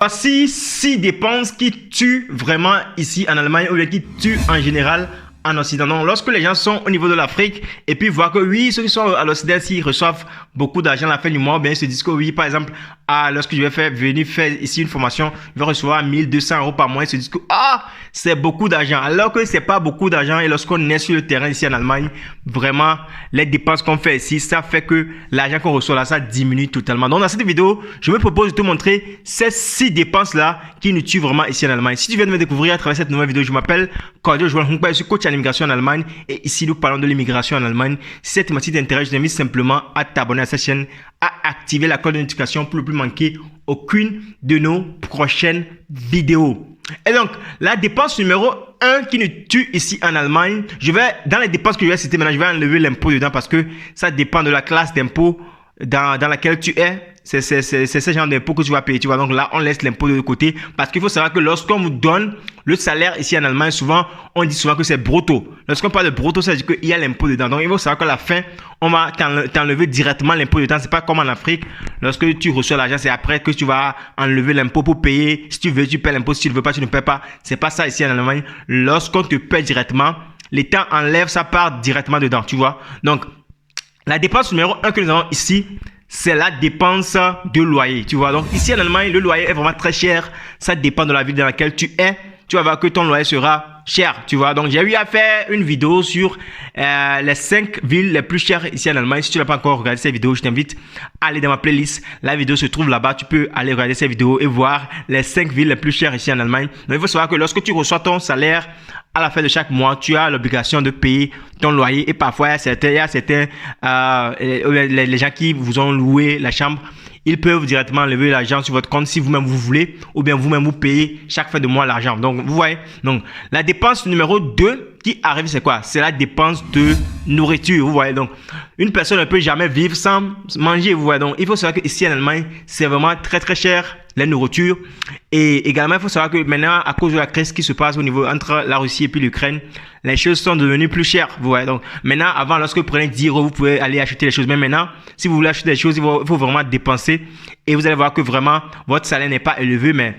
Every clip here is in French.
Voici 6 dépenses qui tuent vraiment ici en Allemagne ou qui tuent en général en Occident. Donc, lorsque les gens sont au niveau de l'Afrique et puis voient que oui, ceux qui sont à l'Occident, s'ils reçoivent beaucoup d'argent à la fin du mois, bien ils se disent que oui, par exemple, lorsque je vais venir faire ici une formation, je vais recevoir 1200 € par mois, ils se disent que c'est beaucoup d'argent. Alors que c'est pas beaucoup d'argent et lorsqu'on est sur le terrain ici en Allemagne, vraiment, les dépenses qu'on fait ici, ça fait que l'argent qu'on reçoit là, ça diminue totalement. Donc, dans cette vidéo, je me propose de te montrer ces 6 dépenses-là qui nous tuent vraiment ici en Allemagne. Si tu viens de me découvrir à travers cette nouvelle vidéo, je m'appelle Cordio Joël Hongpa, je suis coach en immigration en Allemagne et ici nous parlons de l'immigration en Allemagne. Si cette thématique t'intéresse, je t'invite simplement à t'abonner à cette chaîne, à activer la cloche de notification pour ne plus manquer aucune de nos prochaines vidéos. Et donc, la dépense numéro 1 qui nous tue ici en Allemagne, dans les dépenses que je vais citer maintenant, je vais enlever l'impôt dedans parce que ça dépend de la classe d'impôt dans laquelle tu es. C'est ce genre d'impôt que tu vas payer, tu vois. Donc là, on laisse l'impôt de côté parce qu'il faut savoir que lorsqu'on vous donne le salaire ici en Allemagne, souvent, on dit souvent que c'est brutto. Lorsqu'on parle de brutto, ça veut dire qu'il y a l'impôt dedans. Donc, il faut savoir qu'à la fin, on va t'enlever directement l'impôt dedans. C'est pas comme en Afrique. Lorsque tu reçois l'argent, c'est après que tu vas enlever l'impôt pour payer. Si tu veux, tu paies l'impôt. Si tu ne veux pas, tu ne paies pas. C'est pas ça ici en Allemagne. Lorsqu'on te paie directement, l'État enlève sa part directement dedans, tu vois. Donc, la dépense numéro 1 que nous avons ici, c'est la dépense de loyer, tu vois. Donc ici en Allemagne, le loyer est vraiment très cher. Ça dépend de la ville dans laquelle tu es. Tu vas voir que ton loyer sera cher, tu vois. Donc j'ai eu à faire une vidéo sur les 5 villes les plus chères ici en Allemagne. Si tu n'as pas encore regardé cette vidéo, je t'invite à aller dans ma playlist. La vidéo se trouve là-bas. Tu peux aller regarder cette vidéo et voir les 5 villes les plus chères ici en Allemagne. Donc il faut savoir que lorsque tu reçois ton salaire à la fin de chaque mois, tu as l'obligation de payer ton loyer et parfois il y a certains les gens qui vous ont loué la chambre, ils peuvent directement enlever l'argent sur votre compte si vous-même vous voulez ou bien vous-même vous payez chaque fin de mois l'argent. Donc vous voyez, donc la dépense numéro 2 qui arrive, c'est quoi? C'est la dépense de nourriture, vous voyez. Donc une personne ne peut jamais vivre sans manger, vous voyez. Donc il faut savoir qu'ici en Allemagne, c'est vraiment très très cher les nourritures. Et également, il faut savoir que maintenant, à cause de la crise qui se passe au niveau entre la Russie et puis l'Ukraine, les choses sont devenues plus chères, vous voyez. Donc maintenant, avant, lorsque vous prenez 10 €, vous pouvez aller acheter les choses. Mais maintenant, si vous voulez acheter des choses, il faut vraiment dépenser. Et vous allez voir que vraiment, votre salaire n'est pas élevé, mais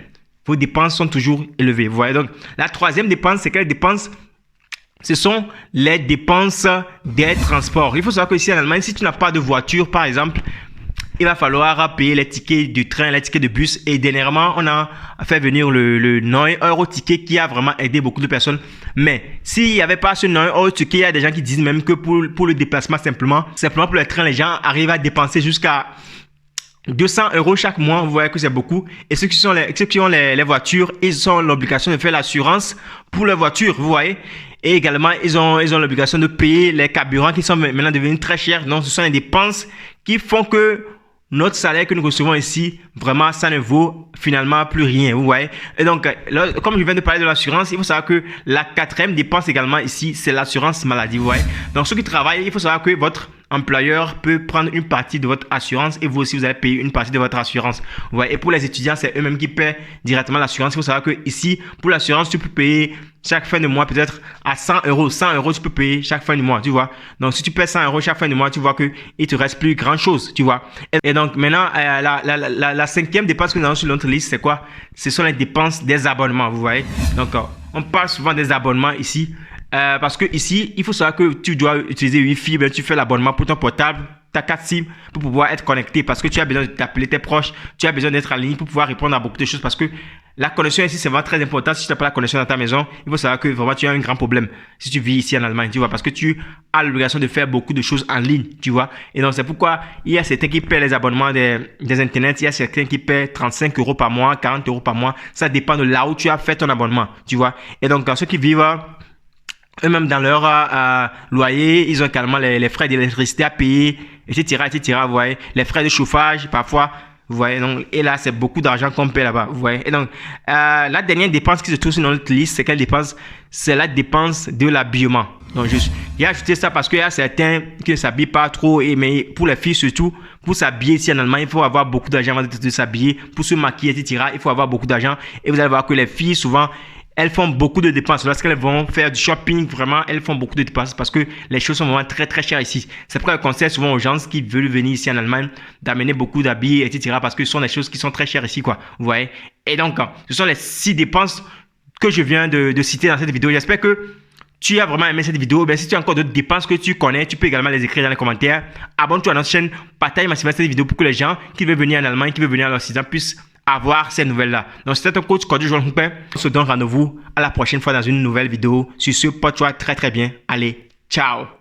vos dépenses sont toujours élevées, vous voyez. Donc la troisième dépense, c'est quelle dépense? Ce sont les dépenses des transports. Il faut savoir que ici en Allemagne, si tu n'as pas de voiture, par exemple, il va falloir payer les tickets de train, les tickets de bus. Et dernièrement, on a fait venir le 9 € ticket qui a vraiment aidé beaucoup de personnes. Mais s'il n'y avait pas ce 9 € ticket, il y a des gens qui disent même que pour le déplacement simplement pour le train, les gens arrivent à dépenser jusqu'à 200 € chaque mois. Vous voyez que c'est beaucoup. Et ceux qui ont les voitures, ils ont l'obligation de faire l'assurance pour leur voiture, vous voyez. Et également, ils ont l'obligation de payer les carburants qui sont maintenant devenus très chers. Donc, ce sont les dépenses qui font que notre salaire que nous recevons ici, vraiment, ça ne vaut finalement plus rien, vous voyez. Et donc, là, comme je viens de parler de l'assurance, il faut savoir que la quatrième dépense également ici, c'est l'assurance maladie, vous voyez. Donc, ceux qui travaillent, il faut savoir que votre employeur peut prendre une partie de votre assurance et vous aussi, vous allez payer une partie de votre assurance. Vous voyez. Et pour les étudiants, c'est eux-mêmes qui paient directement l'assurance. Il faut savoir que ici, pour l'assurance, tu peux payer chaque fin de mois peut-être à 100 €. 100 € tu peux payer chaque fin du mois, tu vois. Donc, si tu paies 100 € chaque fin du mois, tu vois qu'il te reste plus grand-chose, tu vois. Et donc, maintenant, la cinquième dépense que nous avons sur notre liste, c'est quoi? Ce sont les dépenses des abonnements, vous voyez. Donc, on parle souvent des abonnements ici. Parce que ici, il faut savoir que tu dois utiliser Wi-Fi, ben, tu fais l'abonnement pour ton portable, ta carte SIM pour pouvoir être connecté parce que tu as besoin de t'appeler tes proches, tu as besoin d'être en ligne pour pouvoir répondre à beaucoup de choses parce que la connexion ici, c'est vraiment très important. Si tu n'as pas la connexion dans ta maison, il faut savoir que vraiment tu as un grand problème si tu vis ici en Allemagne, tu vois, parce que tu as l'obligation de faire beaucoup de choses en ligne, tu vois. Et donc, c'est pourquoi il y a certains qui paient les abonnements des internets, il y a certains qui paient 35 € par mois, 40 € par mois. Ça dépend de là où tu as fait ton abonnement, tu vois. Et donc, ceux qui vivent eux-mêmes dans leur loyer, ils ont également les frais d'électricité à payer, etc., etc., vous voyez. Les frais de chauffage, parfois, vous voyez. Donc, et là, c'est beaucoup d'argent qu'on paie là-bas, vous voyez. Et donc, la dernière dépense qui se trouve sur notre liste, c'est quelle dépense? C'est la dépense de l'habillement. Donc, j'ai ajouté ça parce qu'il y a certains qui ne s'habillent pas trop, mais pour les filles surtout, pour s'habiller ici en Allemagne, il faut avoir beaucoup d'argent avant de s'habiller. Pour se maquiller, etc., il faut avoir beaucoup d'argent. Et vous allez voir que les filles, souvent, elles font beaucoup de dépenses. Lorsqu'elles vont faire du shopping, vraiment, elles font beaucoup de dépenses parce que les choses sont vraiment très, très chères ici. C'est pourquoi je conseille souvent aux gens qui veulent venir ici en Allemagne d'amener beaucoup d'habits, etc. parce que ce sont des choses qui sont très chères ici, quoi. Vous voyez? Et donc, ce sont les 6 dépenses que je viens de citer dans cette vidéo. J'espère que tu as vraiment aimé cette vidéo. Si tu as encore d'autres dépenses que tu connais, tu peux également les écrire dans les commentaires. Abonne-toi à notre chaîne, partage massivement cette vidéo pour que les gens qui veulent venir en Allemagne, qui veulent venir en Occident puissent avoir ces nouvelles-là. Donc, c'était ton coach Cody Joel Hooper. On se donne rendez-vous à la prochaine fois dans une nouvelle vidéo. Sur ce, porte-toi très très bien. Allez, ciao!